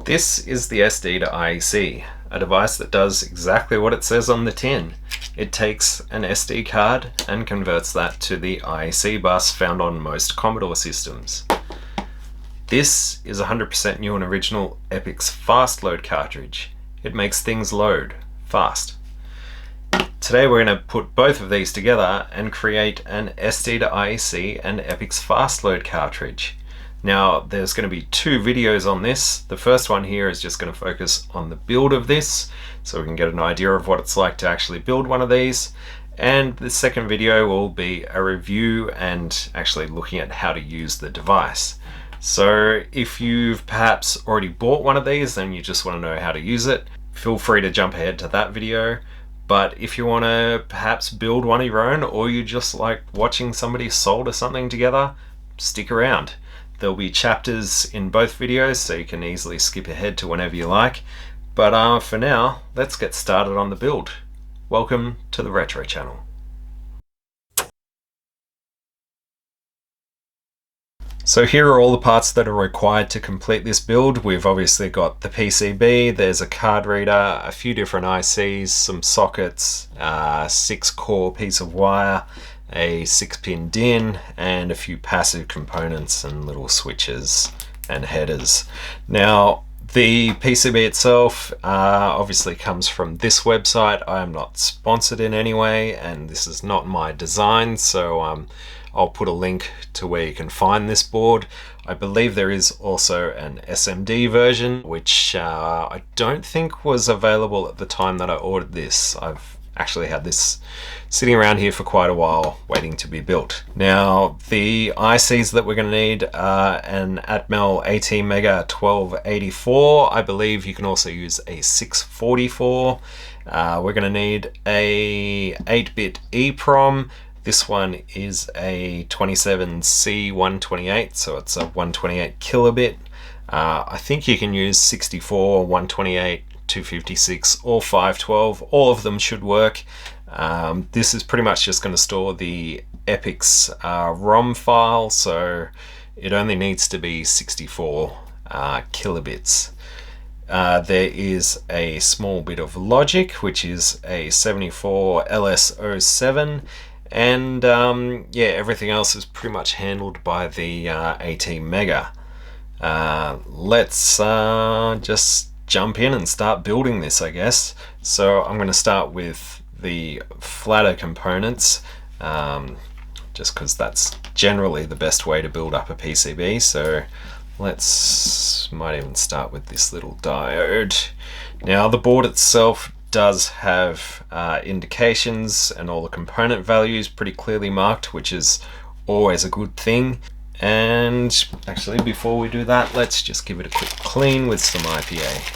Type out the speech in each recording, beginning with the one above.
This is the SD2IEC, a device that does exactly what it says on the tin. It takes an SD card and converts that to the IEC bus found on most Commodore systems. This is a 100% new and original Epyx Fast Load cartridge. It makes things load fast. Today we're going to put both of these together and create an SD2IEC and Epyx Fast Load cartridge. Now there's going to be two videos on this. The first one here is just going to focus on the build of this, so we can get an idea of what it's like to actually build one of these. And the second video will be a review and actually looking at how to use the device. So if you've perhaps already bought one of these and you just want to know how to use it, feel free to jump ahead to that video. But if you want to perhaps build one of your own, or you just like watching somebody solder something together, stick around. There'll be chapters in both videos, so you can easily skip ahead to whenever you like. But for now, let's get started on the build. Welcome to the Retro Channel. So here are all the parts that are required to complete this build. We've obviously got the PCB, there's a card reader, a few different ICs, some sockets, 6-core piece of wire, a 6-pin DIN, and a few passive components and little switches and headers. Now the PCB itself obviously comes from this website. I am not sponsored in any way, and this is not my design, so I'll put a link to where you can find this board. I believe there is also an SMD version, which I don't think was available at the time that I ordered this. I've actually had this sitting around here for quite a while waiting to be built. Now the ICs that we're going to need are an Atmel ATmega 1284. I believe you can also use a 644. We're going to need a 8-bit EEPROM. This one is a 27C128, so it's a 128 kilobit. I think you can use 64, 128, 256 or 512. All of them should work. This is pretty much just going to store the Epyx ROM file, so it only needs to be 64 kilobits. There is a small bit of logic, which is a 74 LS07, and yeah, everything else is pretty much handled by the ATmega. Let's just jump in and start building this, I guess. So I'm going to start with the flatter components, just because that's generally the best way to build up a PCB. So might even start with this little diode. Now the board itself does have indications and all the component values pretty clearly marked, which is always a good thing. And actually, before we do that, let's just give it a quick clean with some IPA.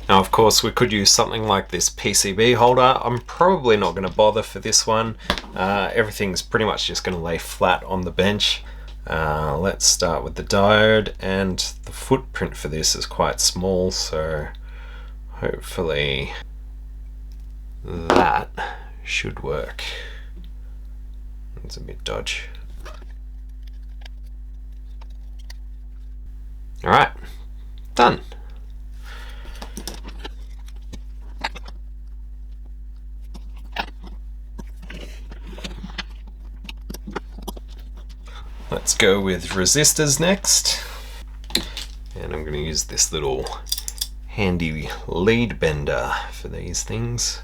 Now, of course, we could use something like this PCB holder. I'm probably not going to bother for this one. Everything's pretty much just going to lay flat on the bench. Let's start with the diode, and the footprint for this is quite small, so hopefully that should work. It's a bit dodgy. Alright, done. Let's go with resistors next, and I'm going to use this little handy lead bender for these things.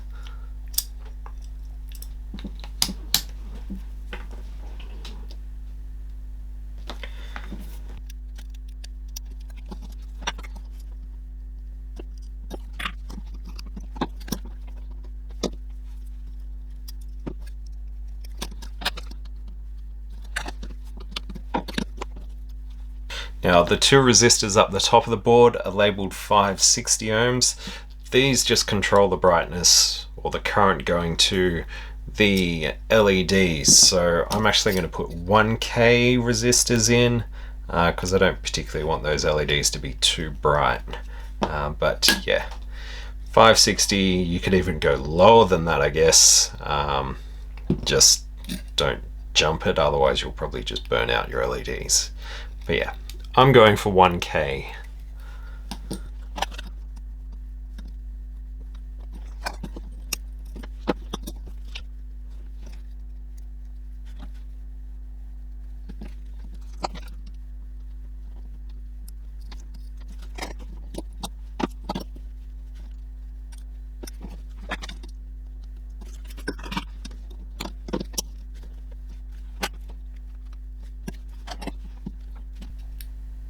Now the two resistors up the top of the board are labeled 560 ohms. These just control the brightness or the current going to the LEDs. So I'm actually going to put 1K resistors in because I don't particularly want those LEDs to be too bright. but yeah, 560, you could even go lower than that, I guess. Just don't jump it, otherwise you'll probably just burn out your LEDs. But yeah, I'm going for 1K.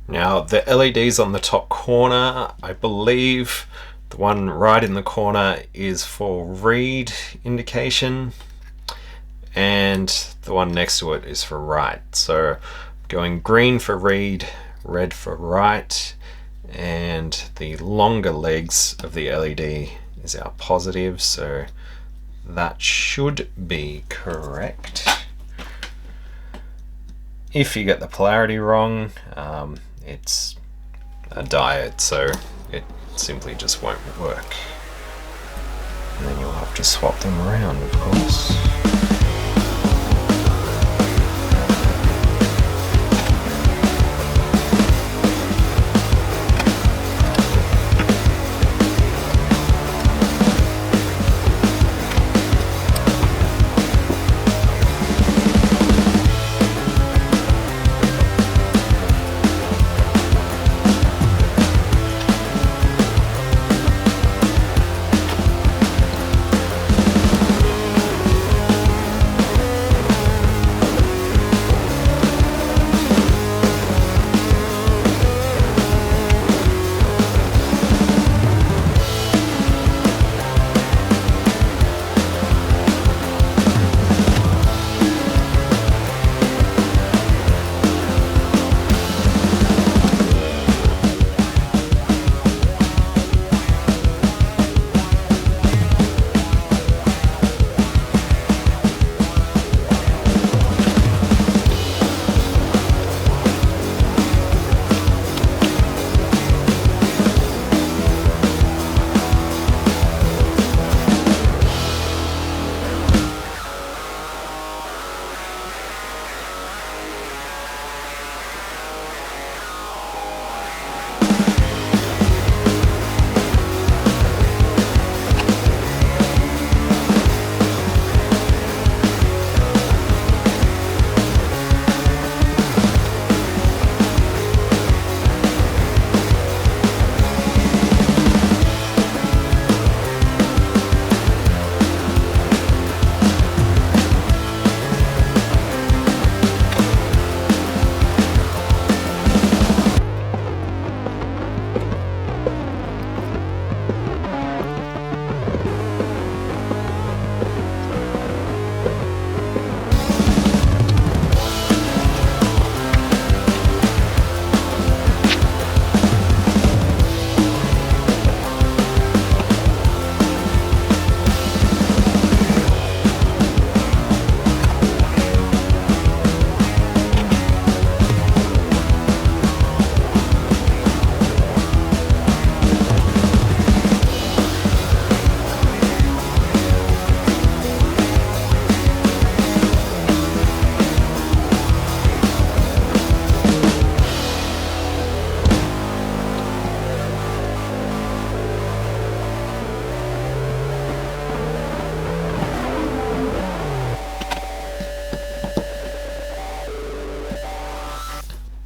Now the LEDs on the top corner, I believe the one right in the corner is for read indication, and the one next to it is for write. So going green for read, red for write, and the longer legs of the LED is our positive, so that should be correct. If you get the polarity wrong, it's a diode, so it simply just won't work. And then you'll have to swap them around, of course.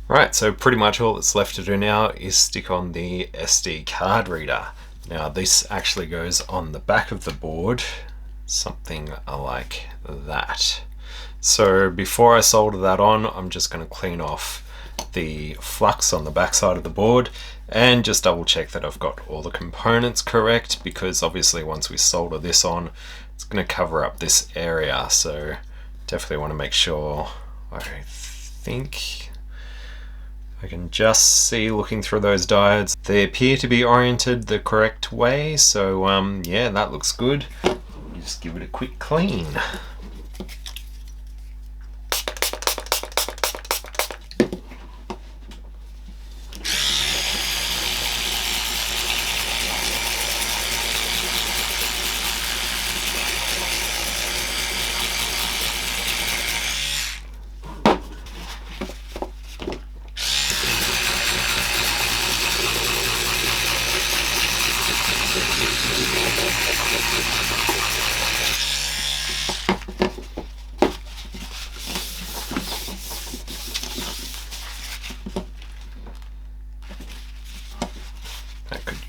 Right, so pretty much all that's left to do now is stick on the SD card reader. Now this actually goes on the back of the board, something like that. So before I solder that on, I'm just going to clean off the flux on the back side of the board and just double check that I've got all the components correct, because obviously once we solder this on, it's going to cover up this area, so definitely want to make sure. I think I can just see, looking through those diodes, they appear to be oriented the correct way, so yeah, that looks good. Just give it a quick clean.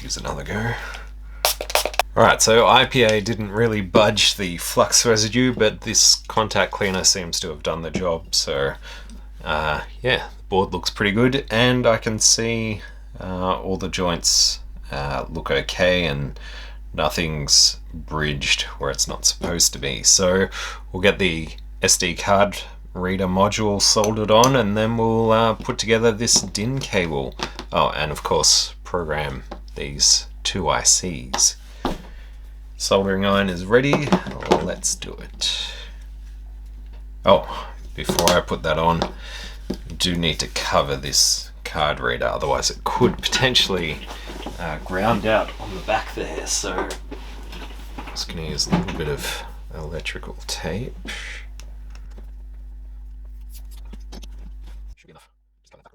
use another go. Alright, so IPA didn't really budge the flux residue, but this contact cleaner seems to have done the job, so yeah, the board looks pretty good, and I can see all the joints look okay, and nothing's bridged where it's not supposed to be. So we'll get the SD card reader module soldered on, and then we'll put together this DIN cable. Oh, and of course program these two ICs. Soldering iron is ready. Let's do it. Oh, before I put that on, I do need to cover this card reader, otherwise it could potentially ground out on the back there. So I'm just going to use a little bit of electrical tape. Should be enough. Just cover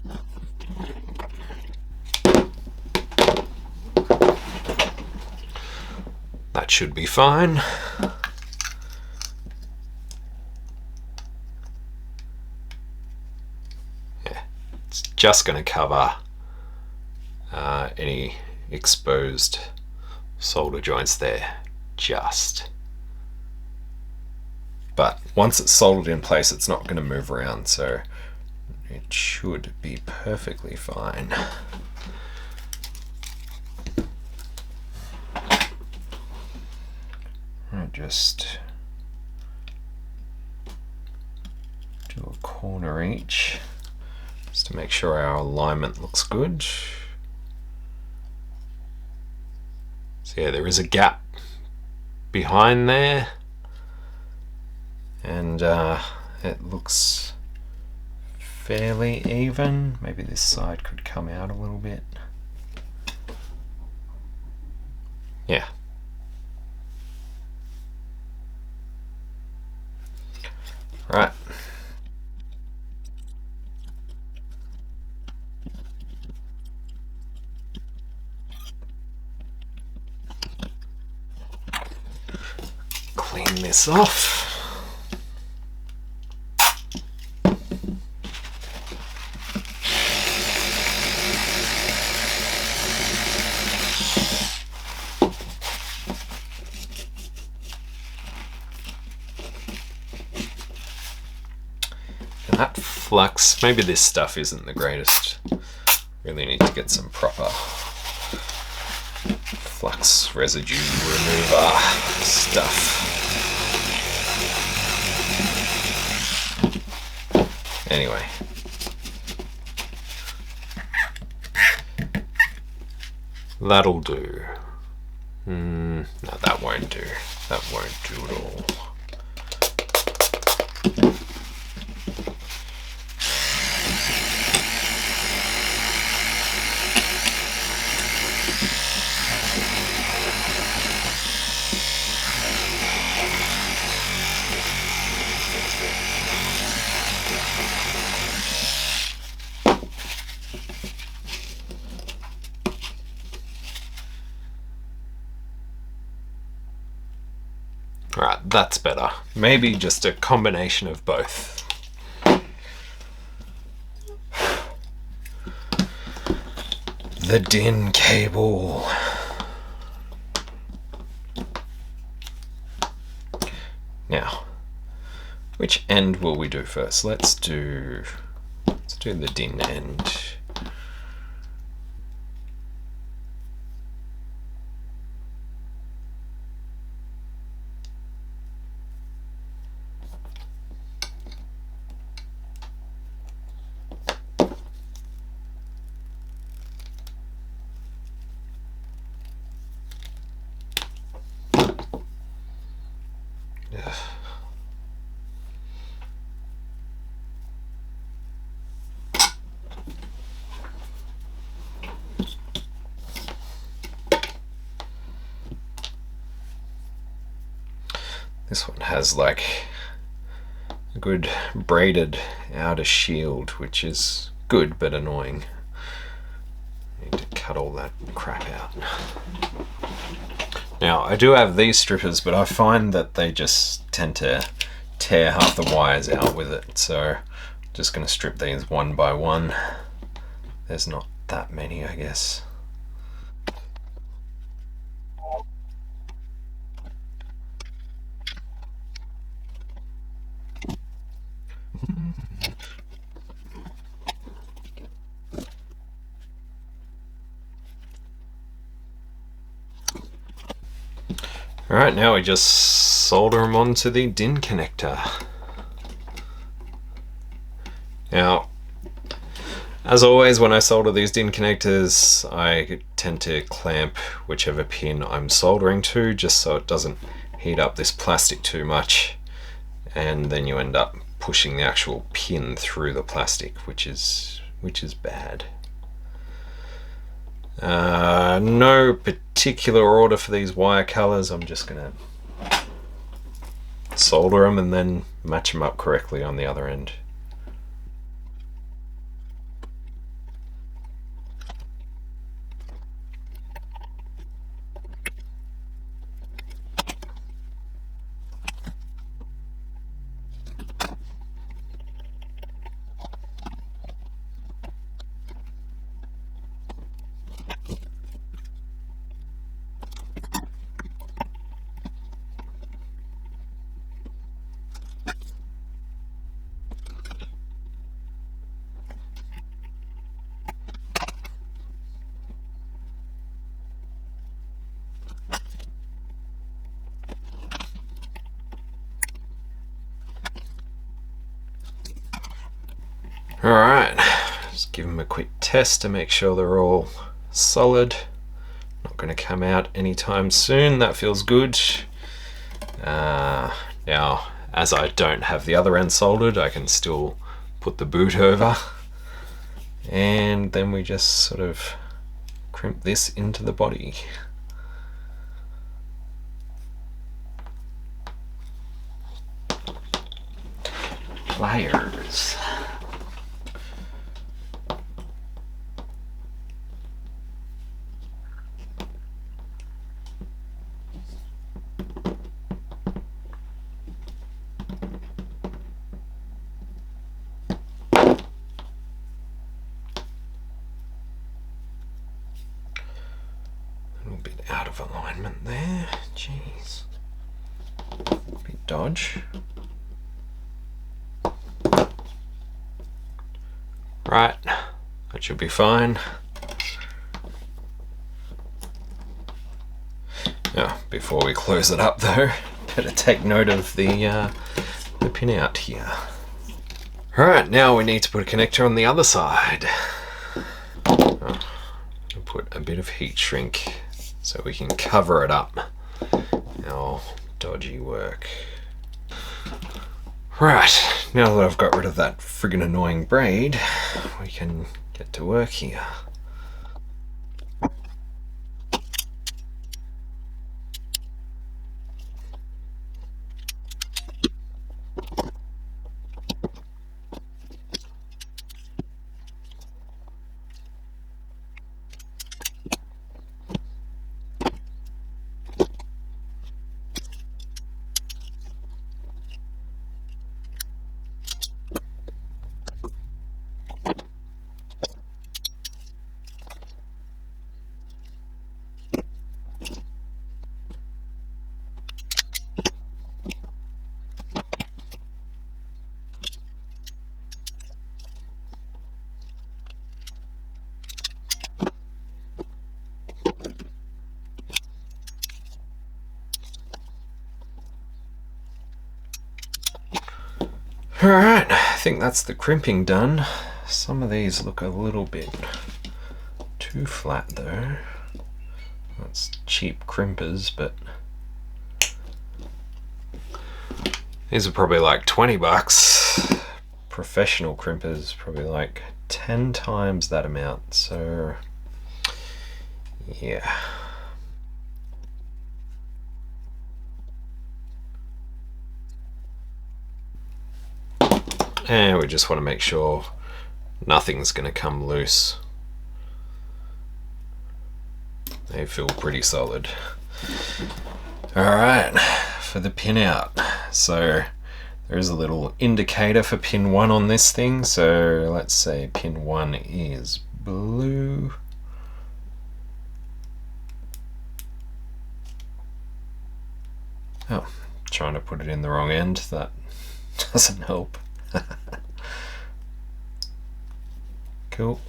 that portion. That should be fine. Yeah, it's just going to cover any exposed solder joints there, just. But once it's soldered in place, it's not going to move around, so it should be perfectly fine. Just do a corner each, just to make sure our alignment looks good. So yeah, there is a gap behind there, and it looks fairly even. Maybe this side could come out a little bit. Yeah. Right. Clean this off. That flux, maybe this stuff isn't the greatest. Really need to get some proper flux residue remover stuff. Anyway. That'll do. No, that won't do. That won't do at all. Alright, that's better. Maybe just a combination of both. The DIN cable. Now, which end will we do first? Let's do the DIN end. This one has like a good braided outer shield, which is good but annoying. Need to cut all that crap out. Now, I do have these strippers, but I find that they just tend to tear half the wires out with it, so I'm just going to strip these one by one. there's not that many, I guess. Alright, now we just solder them onto the DIN connector. Now, as always, when I solder these DIN connectors, I tend to clamp whichever pin I'm soldering to, just so it doesn't heat up this plastic too much, and then you end up pushing the actual pin through the plastic, which is bad. No particular order for these wire colors. I'm just gonna solder them and then match them up correctly on the other end. Alright, just give them a quick test to make sure they're all solid. Not going to come out anytime soon, that feels good. Now, as I don't have the other end soldered, I can still put the boot over. And then we just sort of crimp this into the body. Pliers. Out of alignment there, jeez. Bit dodge. Right, that should be fine. Now, before we close it up though, better take note of the pin out here. Alright, now we need to put a connector on the other side. Oh, put a bit of heat shrink so we can cover it up. Our dodgy work. Right, now that I've got rid of that friggin' annoying braid, we can get to work here. Alright, I think that's the crimping done. Some of these look a little bit too flat though. That's cheap crimpers, but these are probably like 20 bucks. Professional crimpers probably like 10 times that amount, so yeah. And we just want to make sure nothing's going to come loose. They feel pretty solid. Alright, for the pin out. So there is a little indicator for pin 1 on this thing. So let's say pin 1 is blue. Oh, trying to put it in the wrong end, that doesn't help. Cool.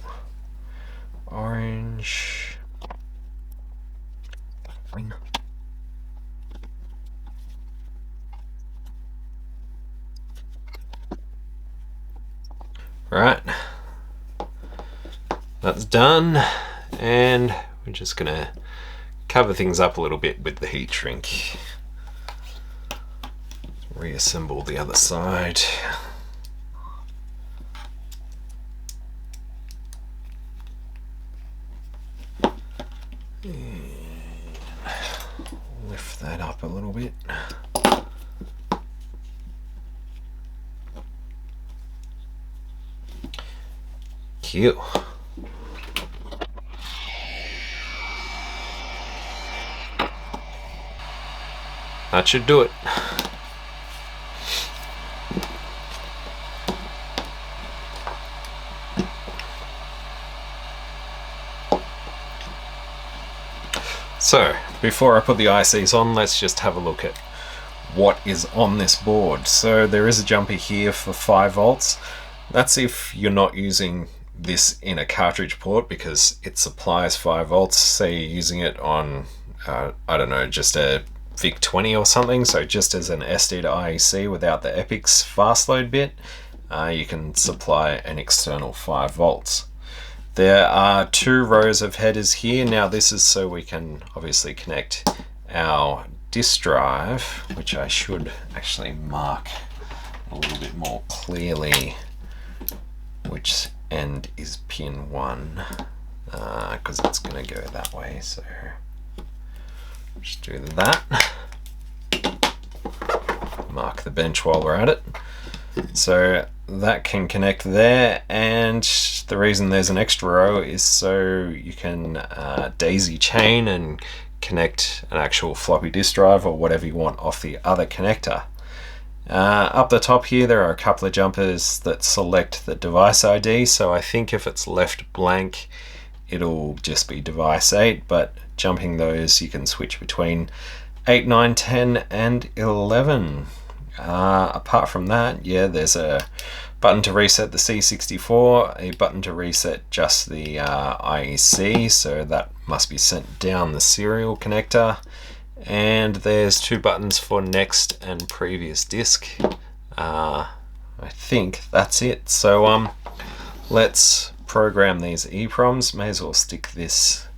Orange. Green. Right, that's done, and we're just gonna cover things up a little bit with the heat shrink. Reassemble the other side. And lift that up a little bit. Cute. That should do it. So, before I put the ICs on, let's just have a look at what is on this board. So there is a jumper here for 5 volts. That's if you're not using this in a cartridge port because it supplies 5 volts. Say you're using it on, I don't know, just a VIC-20 or something, so just as an SD2IEC without the Epyx Fast Load bit, you can supply an external 5 volts. There are 2 rows of headers here. Now this is so we can obviously connect our disk drive, which I should actually mark a little bit more clearly which end is pin 1, because it's going to go that way, so just do that. Mark the bench while we're at it. So that can connect there, and the reason there's an extra row is so you can daisy chain and connect an actual floppy disk drive or whatever you want off the other connector. Up the top here there are a couple of jumpers that select the device ID, so I think if it's left blank it'll just be device 8, but jumping those you can switch between 8, 9, 10 and 11. Apart from that, yeah, there's a button to reset the C64, a button to reset just the IEC, so that must be sent down the serial connector, and there's 2 buttons for next and previous disk. I think that's it. So let's program these EEPROMs. May as well stick this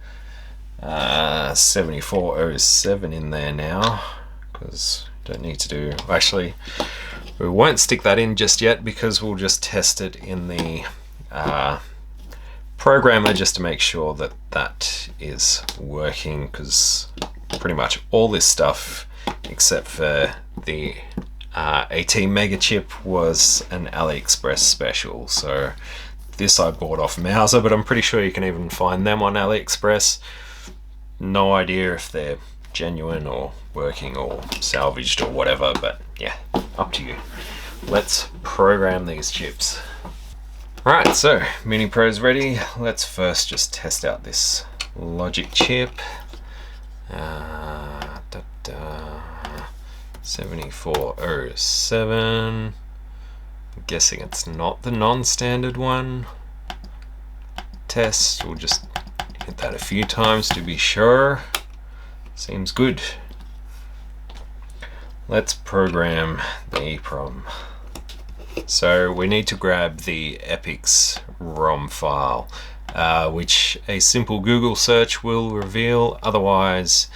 7407 in there now, because don't need to do, actually we won't stick that in just yet because we'll just test it in the programmer just to make sure that that is working, because pretty much all this stuff except for the AT Mega Chip was an AliExpress special. So this I bought off Mauser, but I'm pretty sure you can even find them on AliExpress. No idea if they're genuine or working or salvaged or whatever, but yeah, up to you. Let's program these chips. Right, so Mini Pro's ready. Let's first just test out this logic chip. 7407. I'm guessing it's not the non-standard one. Test, we'll just hit that a few times to be sure. Seems good. Let's program the EEPROM. So we need to grab the Epyx ROM file, which a simple Google search will reveal. Otherwise,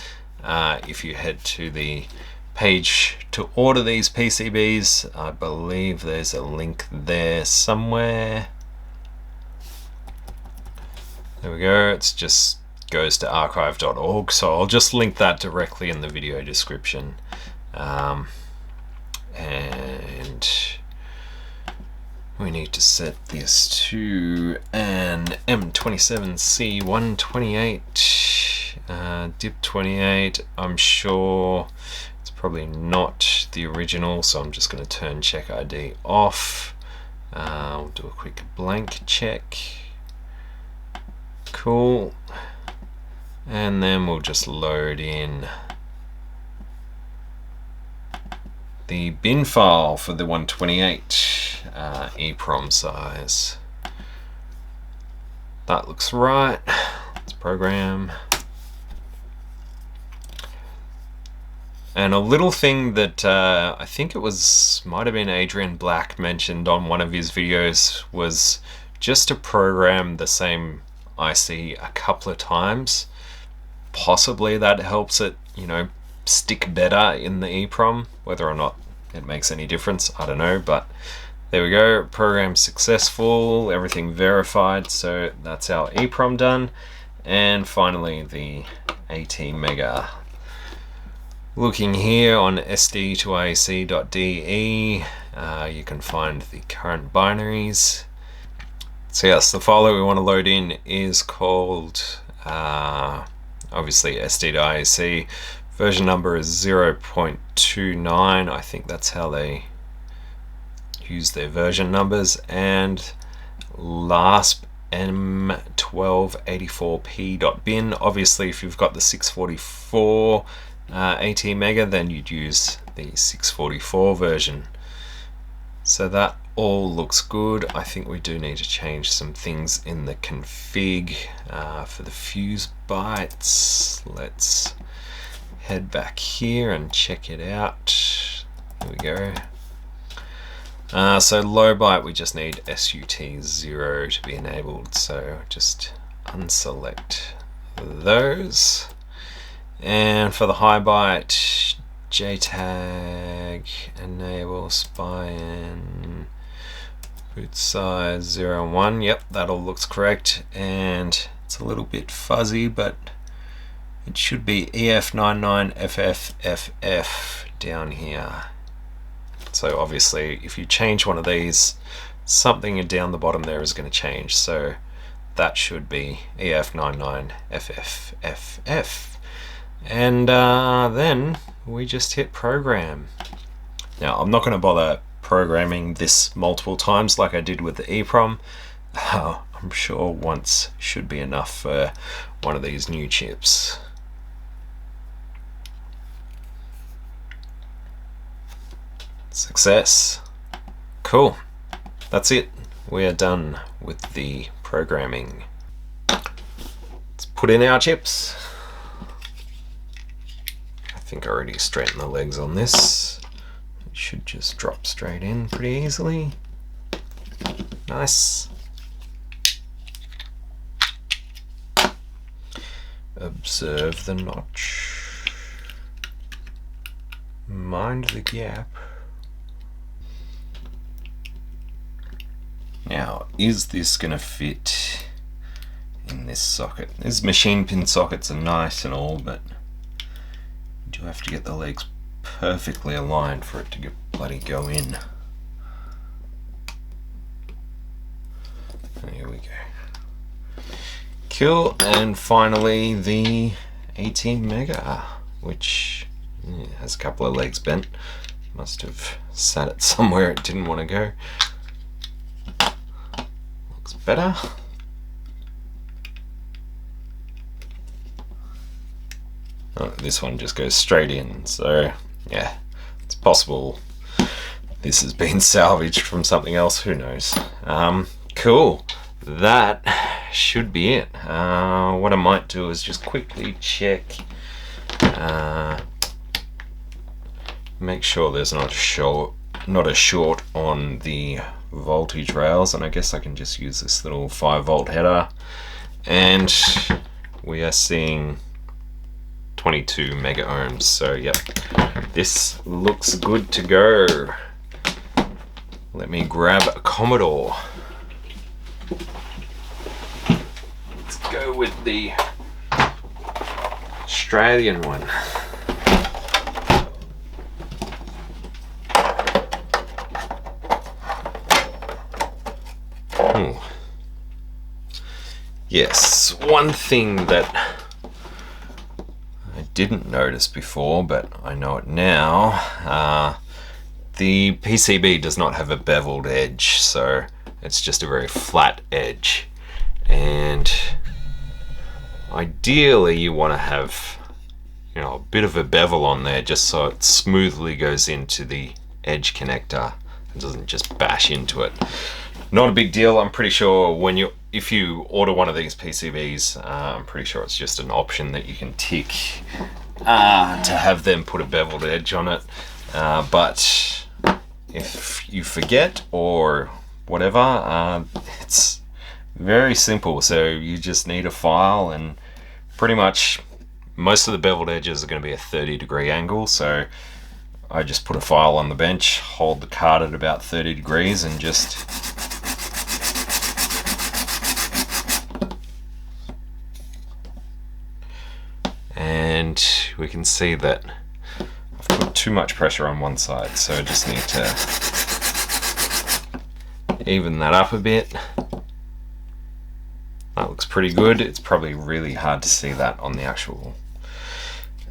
if you head to the page to order these PCBs, I believe there's a link there somewhere. There we go. It's just goes to archive.org, so I'll just link that directly in the video description. And we need to set this to an M27C128 DIP28. I'm sure it's probably not the original, so I'm just going to turn check ID off. We'll do a quick blank check. Cool. And then we'll just load in the bin file for the 128 EEPROM size. That looks right. Let's program. And a little thing that I think it might have been Adrian Black mentioned on one of his videos was just to program the same IC a couple of times. Possibly that helps it, stick better in the EEPROM. Whether or not it makes any difference, I don't know, but there we go. Program successful, everything verified, so that's our EEPROM done. And finally the 18 mega. Looking here on SD2IEC.de, you can find the current binaries. So yes, the file that we want to load in is called obviously SD2IEC. Version number is 0.29. I think that's how they use their version numbers. And LASP M1284p.bin. Obviously, if you've got the 644 18 mega, then you'd use the 644 version. So that all looks good. I think we do need to change some things in the config for the fuse bytes. Let's head back here and check it out. Here we go. So low byte, we just need SUT0 to be enabled. So just unselect those. And for the high byte, JTAG, enable SPI-in, boot size 0 and 1. Yep, that all looks correct. And it's a little bit fuzzy, but it should be EF99FFFF down here. So obviously, if you change one of these, something down the bottom there is going to change. So that should be EF99FFFF. And then we just hit program. Now I'm not going to bother programming this multiple times like I did with the EEPROM. I'm sure once should be enough for one of these new chips. Success. Cool. That's it. We are done with the programming. Let's put in our chips. I think I already straightened the legs on this. It should just drop straight in pretty easily. Nice. Observe the notch. Mind the gap. Now, is this going to fit in this socket? These machine pin sockets are nice and all, but you do have to get the legs perfectly aligned for it to bloody go in. Here we go. Cool, and finally the 18 mega, which has a couple of legs bent. Must have sat it somewhere it didn't want to go. Looks better. Oh, this one just goes straight in, so yeah, it's possible this has been salvaged from something else, who knows. Cool, that should be it. What I might do is just quickly check, make sure there's not a short on the voltage rails, and I guess I can just use this little 5-volt header, and we are seeing 22 mega ohms. So yep, this looks good to go. Let me grab a Commodore. Let's go with the Australian one. Yes, one thing that I didn't notice before, but I know it now, the PCB does not have a beveled edge, so it's just a very flat edge. And Ideally you want to have, you know, a bit of a bevel on there just so it smoothly goes into the edge connector and doesn't just bash into it. Not a big deal. I'm pretty sure if you order one of these PCBs, I'm pretty sure it's just an option that you can tick to have them put a beveled edge on it. But if you forget or whatever, it's very simple. So you just need a file, and pretty much most of the beveled edges are going to be a 30-degree angle. So I just put a file on the bench, hold the card at about 30 degrees, and just we can see that I've put too much pressure on one side, so I just need to even that up a bit. That looks pretty good. It's probably really hard to see that on the actual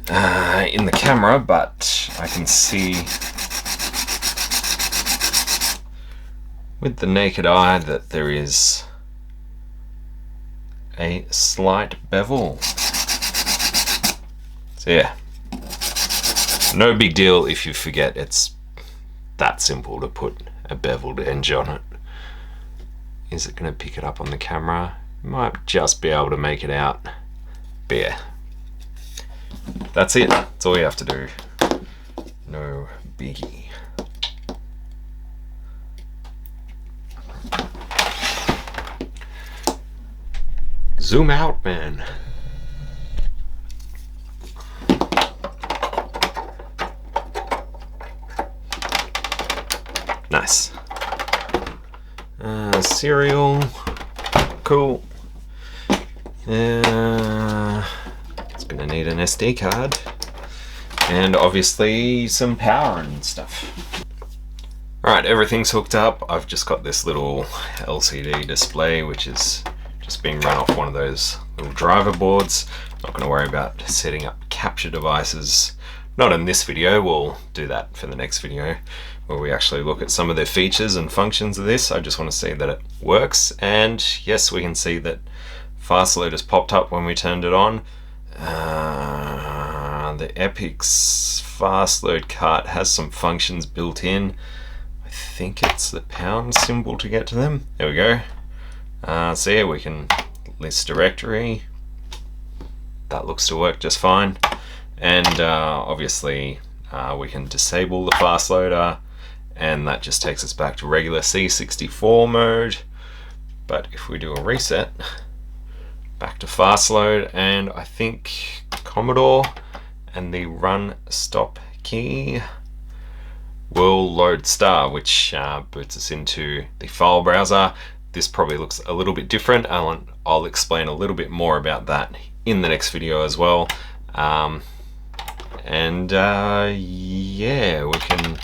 in the camera, but I can see with the naked eye that there is a slight bevel. So yeah, no big deal if you forget. It's that simple to put a beveled edge on it. Is it going to pick it up on the camera? Might just be able to make it out. But yeah, that's it. That's all you have to do. No biggie. Zoom out, man. Nice. Serial. Cool. It's gonna need an SD card and obviously some power and stuff. Alright, everything's hooked up. I've just got this little LCD display which is just being run off one of those little driver boards. Not going to worry about setting up capture devices. Not in this video. We'll do that for the next video where we actually look at some of the features and functions of this. I just want to see that it works, and yes, we can see that Fast Load has popped up when we turned it on. The Epyx Fast Load cart has some functions built in. I think it's the pound symbol to get to them. There we go. So yeah, we can list directory. That looks to work just fine. And obviously we can disable the fast loader, and that just takes us back to regular C64 mode. But if we do a reset, back to fast load, and I think Commodore and the run stop key will load star, which boots us into the file browser. This probably looks a little bit different. I'll explain a little bit more about that in the next video as well. Yeah, we can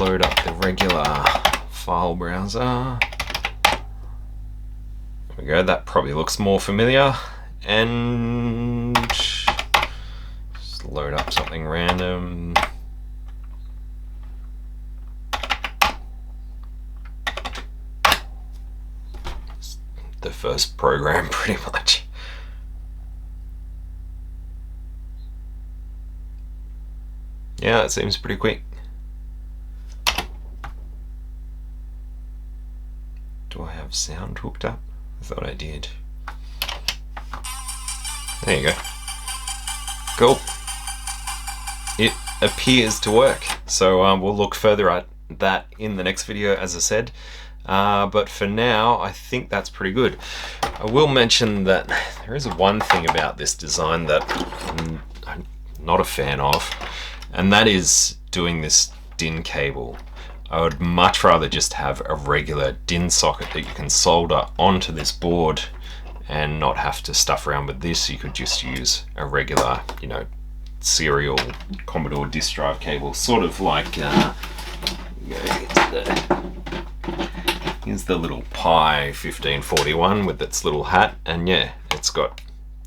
load up the regular file browser. There we go, that probably looks more familiar. And just load up something random. It's the first program pretty much. Yeah, it seems pretty quick. Do I have sound hooked up? I thought I did. There you go. Cool. It appears to work. So we'll look further at that in the next video, as I said. But for now, I think that's pretty good. I will mention that there is one thing about this design that I'm not a fan of, and that is doing this DIN cable. I would much rather just have a regular DIN socket that you can solder onto this board and not have to stuff around with this. You could just use a regular, you know, serial Commodore disk drive cable, sort of like here's the little Pi 1541 with its little hat, and yeah, it's got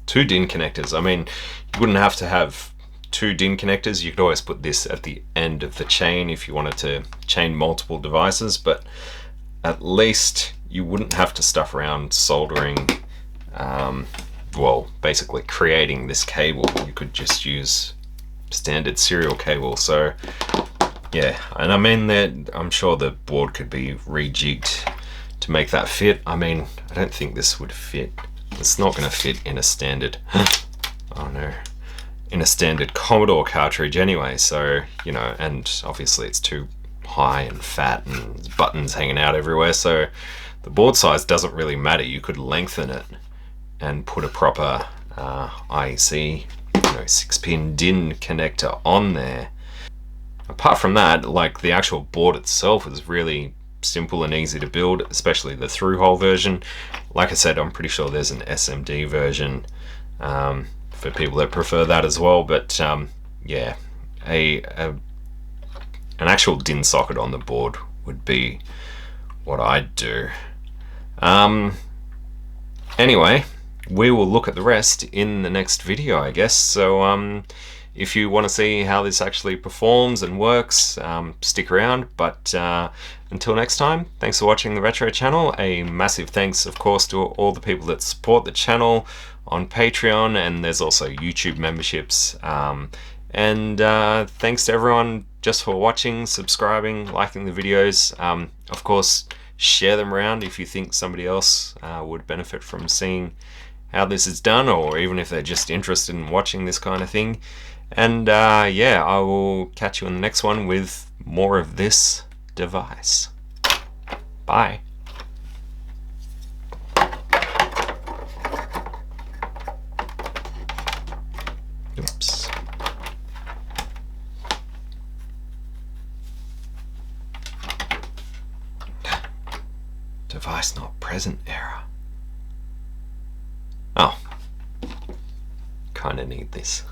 two DIN connectors. I mean, you wouldn't have to have two DIN connectors. You could always put this at the end of the chain if you wanted to chain multiple devices, but at least you wouldn't have to stuff around soldering well, basically creating this cable, you could just use standard serial cable. So yeah, and I mean that I'm sure the board could be rejigged to make that fit. I mean, I don't think this would fit. It's not going to fit in a standard oh no, in a standard Commodore cartridge anyway. So, you know, and obviously it's too high and fat and there's buttons hanging out everywhere, so the board size doesn't really matter. You could lengthen it and put a proper IEC, 6-pin DIN connector on there. Apart from that, like, the actual board itself is really simple and easy to build, especially the through-hole version. Like I said, I'm pretty sure there's an SMD version for people that prefer that as well. But yeah, an actual DIN socket on the board would be what I'd do. Anyway, we will look at the rest in the next video, I guess. So if you want to see how this actually performs and works, stick around. But until next time, thanks for watching the Retro channel. A massive thanks, of course, to all the people that support the channel on Patreon, and there's also YouTube memberships. And thanks to everyone just for watching, subscribing, liking the videos. Of course, share them around if you think somebody else would benefit from seeing how this is done, or even if they're just interested in watching this kind of thing. And yeah, I will catch you in the next one with more of this device. Bye. Oops. Device not present error. Oh, kinda need this.